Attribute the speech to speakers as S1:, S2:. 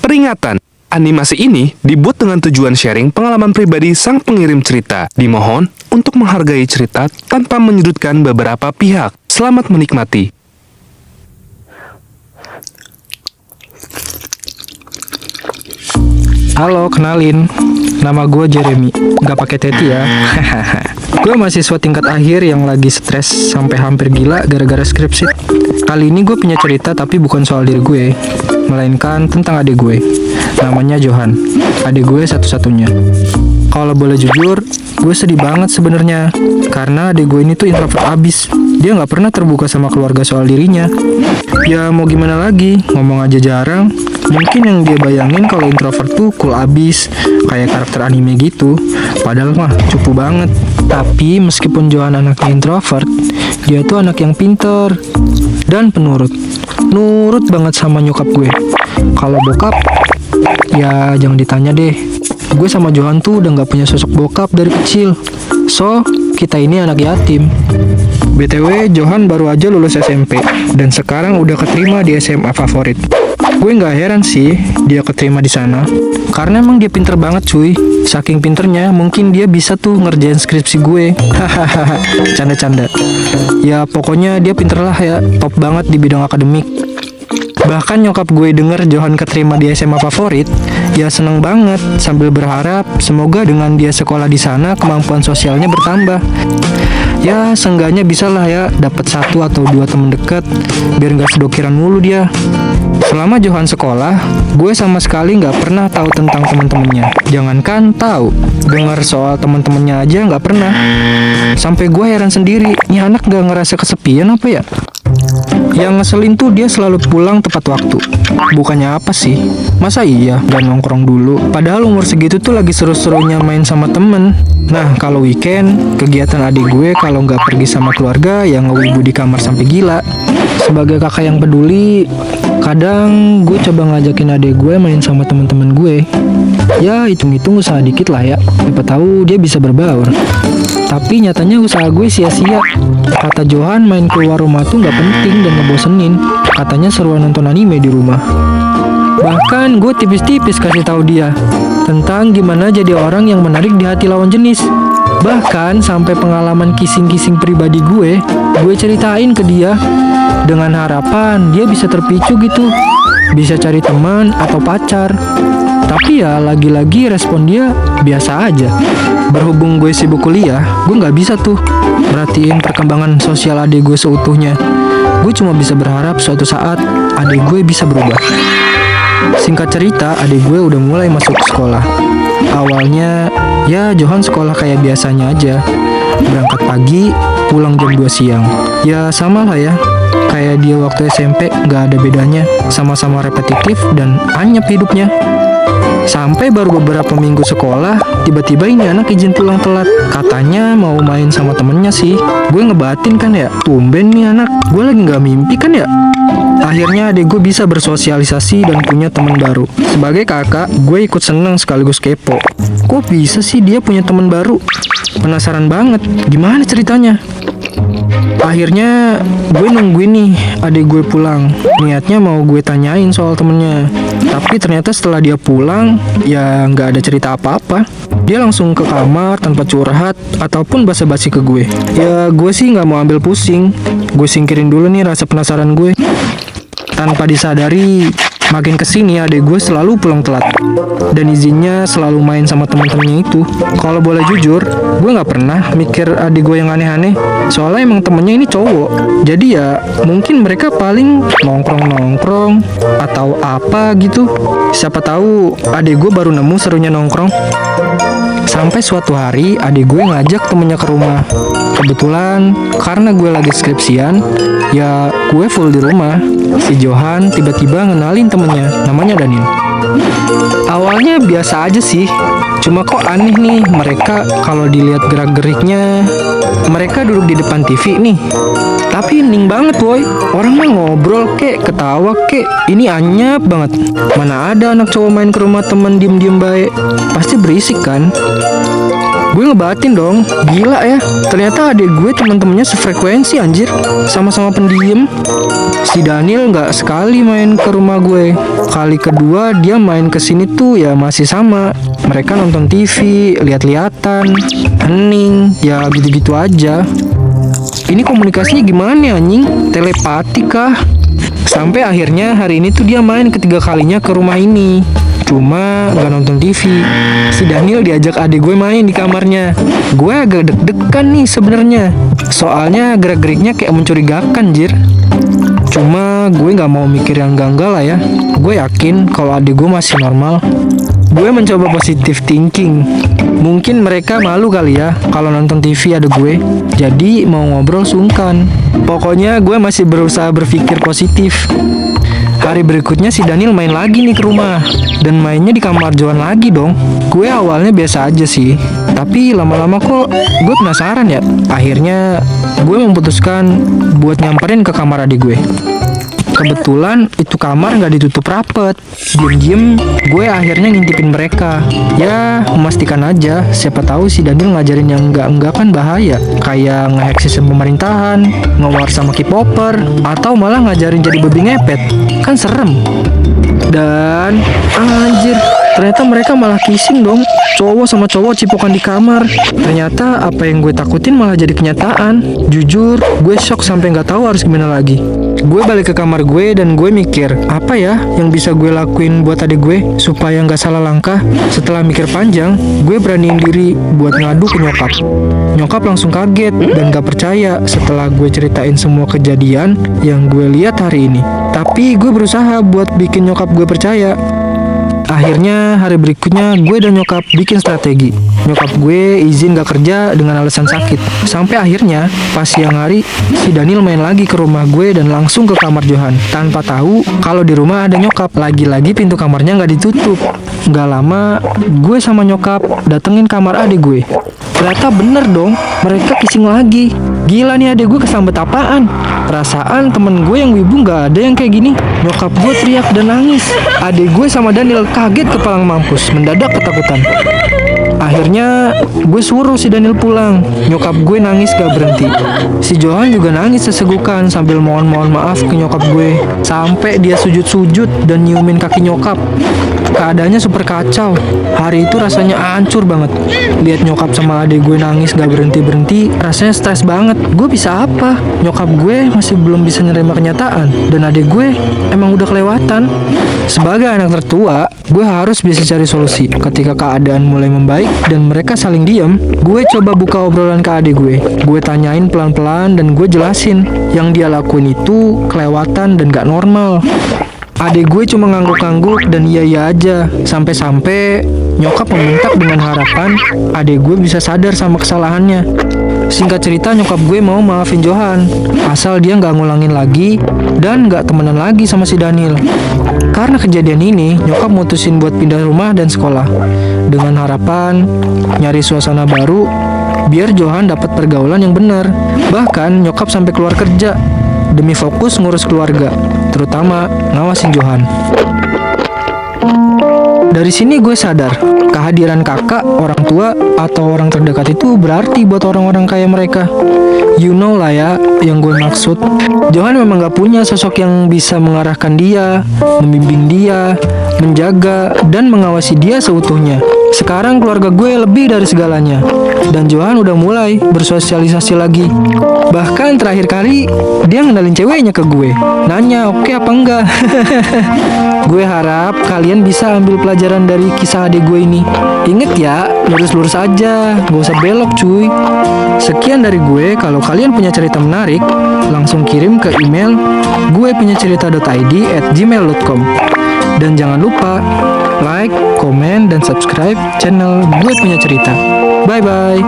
S1: Peringatan, animasi ini dibuat dengan tujuan sharing pengalaman pribadi sang pengirim cerita. Dimohon untuk menghargai cerita tanpa menyudutkan beberapa pihak. Selamat menikmati.
S2: Halo, kenalin. Nama gue Jeremy. Gak pakai teti ya. Gue mahasiswa tingkat akhir yang lagi stres sampai hampir gila gara-gara skripsi. Kali ini gue punya cerita tapi bukan soal diri gue, melainkan tentang adik gue. Namanya Johan. Adik gue satu-satunya. Kalau boleh jujur, gue sedih banget sebenarnya karena adik gue ini tuh introvert abis. Dia nggak pernah terbuka sama keluarga soal dirinya. Ya mau gimana lagi, ngomong aja jarang. Mungkin yang dia bayangin kalau introvert tuh cool abis, kayak karakter anime gitu. Padahal mah cupu banget. Tapi meskipun Johan anaknya introvert, dia tuh anak yang pinter dan penurut. Nurut banget sama nyokap gue. Kalau bokap, ya jangan ditanya deh. Gue sama Johan tuh udah gak punya sosok bokap dari kecil. So, kita ini anak yatim. BTW, Johan baru aja lulus SMP dan sekarang udah keterima di SMA favorit. Gue nggak heran sih dia keterima di sana, karena emang dia pinter banget cuy. Saking pinternya, mungkin dia bisa tuh ngerjain skripsi gue. Hahaha, canda-canda. Ya pokoknya dia pinter lah ya, top banget di bidang akademik. Bahkan nyokap gue denger Johan keterima di SMA favorit, ya seneng banget sambil berharap semoga dengan dia sekolah di sana kemampuan sosialnya bertambah. Ya seenggaknya bisa lah ya dapat 1 atau 2 temen dekat biar nggak sedokiran mulu dia. Selama Johan sekolah, gue sama sekali nggak pernah tahu tentang teman-temannya. Jangankan tahu, dengar soal teman-temannya aja nggak pernah. Sampai gue heran sendiri, nih anak nggak ngerasa kesepian apa ya? Yang ngeselin tuh dia selalu pulang tepat waktu. Bukannya apa sih? Masa iya gak nongkrong dulu? Padahal umur segitu tuh lagi seru-serunya main sama temen. Nah kalau weekend, kegiatan adik gue kalau nggak pergi sama keluarga yang ngewibu di kamar sampai gila. Sebagai kakak yang peduli, kadang gue coba ngajakin adik gue main sama teman-teman gue. Ya hitung-hitung usaha dikit lah ya. Siapa tahu dia bisa berbaur. Tapi nyatanya usaha gue sia-sia. Kata Johan main keluar rumah tuh gak penting dan ngebosenin. Katanya seruan nonton anime di rumah. Bahkan gue tipis-tipis kasih tahu dia tentang gimana jadi orang yang menarik di hati lawan jenis. Bahkan sampai pengalaman kissing-kissing pribadi gue ceritain ke dia dengan harapan dia bisa terpicu gitu, bisa cari teman atau pacar. Tapi ya lagi-lagi respon dia biasa aja. Berhubung gue sibuk kuliah, gue gak bisa tuh merhatiin perkembangan sosial adik gue seutuhnya. Gue cuma bisa berharap suatu saat adik gue bisa berubah. Singkat cerita, adik gue udah mulai masuk sekolah. Awalnya, ya Johan sekolah kayak biasanya aja. Berangkat pagi, pulang jam 2 siang. Ya sama lah ya, kayak dia waktu SMP gak ada bedanya. Sama-sama repetitif dan anyep hidupnya. Sampai baru beberapa minggu sekolah, tiba-tiba ini anak izin pulang telat. Katanya mau main sama temennya sih. Gue ngebatin kan ya, tumben nih anak, gue lagi gak mimpi kan ya. Akhirnya adik gue bisa bersosialisasi dan punya teman baru. Sebagai kakak, gue ikut seneng sekaligus kepo. Kok bisa sih dia punya teman baru? Penasaran banget, gimana ceritanya? Akhirnya gue nungguin nih adik gue pulang. Niatnya mau gue tanyain soal temennya. Tapi ternyata setelah dia pulang, ya nggak ada cerita apa-apa. Dia langsung ke kamar tanpa curhat ataupun basa-basi ke gue. Ya gue sih nggak mau ambil pusing. Gue singkirin dulu nih rasa penasaran gue. Tanpa disadari, makin kesini adik gue selalu pulang telat. Dan izinnya selalu main sama temen-temennya itu. Kalau boleh jujur, gue gak pernah mikir adik gue yang aneh-aneh. Soalnya emang temennya ini cowok. Jadi ya mungkin mereka paling nongkrong-nongkrong atau apa gitu. Siapa tahu adik gue baru nemu serunya nongkrong. Sampai suatu hari adik gue ngajak temennya ke rumah. Kebetulan karena gue lagi skripsian, ya gue full di rumah. Si Johan tiba-tiba ngenalin temennya, namanya Daniel. Awalnya biasa aja sih, cuma kok aneh nih mereka kalau dilihat gerak-geriknya. Mereka duduk di depan TV nih, tapi hening banget woy. Orang mah ngobrol kek, ketawa kek, ini anyap banget. Mana ada anak cowok main ke rumah temen diem-diem baik, pasti berisik kan. Gue ngebatin dong, gila ya. Ternyata adik gue teman-temannya sefrekuensi anjir, sama-sama pendiam. Si Daniel nggak sekali main ke rumah gue. Kali kedua dia main ke sini tuh ya masih sama. Mereka nonton TV, lihat-lihatan, hening, ya gitu-gitu aja. Ini komunikasinya gimana anjing? Telepati kah? Sampai akhirnya hari ini tuh dia main ketiga kalinya ke rumah ini. Cuma gak nonton TV. Si Daniel diajak adik gue main di kamarnya. Gue agak deg-degan nih sebenarnya. Soalnya gerak-geriknya kayak mencurigakan, jir. Cuma gue gak mau mikir yang ganggal lah ya. Gue yakin kalau adik gue masih normal. Gue mencoba positive thinking. Mungkin mereka malu kali ya kalau nonton TV ada gue. Jadi mau ngobrol sungkan. Pokoknya gue masih berusaha berpikir positif. Hari berikutnya si Daniel main lagi nih ke rumah. Dan mainnya di kamar Johan lagi dong. Gue awalnya biasa aja sih. Tapi lama-lama kok gue penasaran ya. Akhirnya gue memutuskan buat nyamperin ke kamar adik gue. Kebetulan itu kamar nggak ditutup rapet. Diem-diem gue akhirnya ngintipin mereka. Ya memastikan aja, siapa tahu si Daniel ngajarin yang enggak kan bahaya. Kayak nge-hack sistem pemerintahan, nge-war sama K-popper, atau malah ngajarin jadi babi ngepet. Kan serem. Dan anjir, ternyata mereka malah kissing dong. Cowok sama cowok cipokan di kamar. Ternyata apa yang gue takutin malah jadi kenyataan. Jujur, gue shock sampai nggak tahu harus gimana lagi. Gue balik ke kamar gue dan gue mikir, apa ya yang bisa gue lakuin buat adik gue supaya nggak salah langkah. Setelah mikir panjang, gue beraniin diri buat ngadu ke nyokap. Nyokap langsung kaget dan gak percaya setelah gue ceritain semua kejadian yang gue lihat hari ini. Tapi gue berusaha buat bikin nyokap gue percaya. Akhirnya hari berikutnya gue dan nyokap bikin strategi. Nyokap gue izin gak kerja dengan alasan sakit. Sampai akhirnya pas siang hari si Daniel main lagi ke rumah gue dan langsung ke kamar Johan. Tanpa tahu kalau di rumah ada nyokap. Lagi-lagi pintu kamarnya gak ditutup. Gak lama gue sama nyokap datengin kamar adik gue. Ternyata bener dong, mereka kissing lagi. Gila nih adek gue kesambet apaan? Perasaan temen gue yang wibu gak ada yang kayak gini. Nyokap gue teriak dan nangis. Adek gue sama Daniel kaget kepalang mampus, mendadak ketakutan. Akhirnya gue suruh si Daniel pulang. Nyokap gue nangis gak berhenti. Si Johan juga nangis sesegukan sambil mohon maaf ke nyokap gue. Sampai dia sujud-sujud dan nyiumin kaki nyokap. Keadaannya super kacau. Hari itu rasanya hancur banget. Lihat nyokap sama adik gue nangis gak berhenti-berhenti, rasanya stres banget. Gue bisa apa? Nyokap gue masih belum bisa nerima kenyataan. Dan adik gue emang udah kelewatan. Sebagai anak tertua, gue harus bisa cari solusi. Ketika keadaan mulai membaik dan mereka saling diam, gue coba buka obrolan ke adik gue. Gue tanyain pelan-pelan dan gue jelasin yang dia lakuin itu kelewatan dan gak normal. Adik gue cuma ngangguk-ngangguk dan iya-iya aja. Sampai-sampai nyokap membentak dengan harapan adik gue bisa sadar sama kesalahannya. Singkat cerita nyokap gue mau maafin Johan, asal dia nggak ngulangin lagi dan nggak temenan lagi sama si Daniel. Karena kejadian ini, nyokap mutusin buat pindah rumah dan sekolah. Dengan harapan nyari suasana baru biar Johan dapat pergaulan yang benar. Bahkan nyokap sampai keluar kerja demi fokus ngurus keluarga, terutama ngawasin Johan. Dari sini gue sadar, kehadiran kakak, orang tua, atau orang terdekat itu berarti buat orang-orang kayak mereka. You know lah ya yang gue maksud. Johan memang gak punya sosok yang bisa mengarahkan dia, membimbing dia, menjaga, dan mengawasi dia seutuhnya. Sekarang keluarga gue lebih dari segalanya. Dan Johan udah mulai bersosialisasi lagi. Bahkan terakhir kali dia ngenalin ceweknya ke gue. Nanya oke apa enggak. Gue harap kalian bisa ambil pelajaran dari kisah adik gue ini. Ingat ya, lurus-lurus aja, gak usah belok cuy. Sekian dari gue. Kalau kalian punya cerita menarik, langsung kirim ke email guepunyacerita.id@gmail.com. Dan jangan lupa like, komen, dan subscribe channel Gue Punya Cerita. Bye-bye.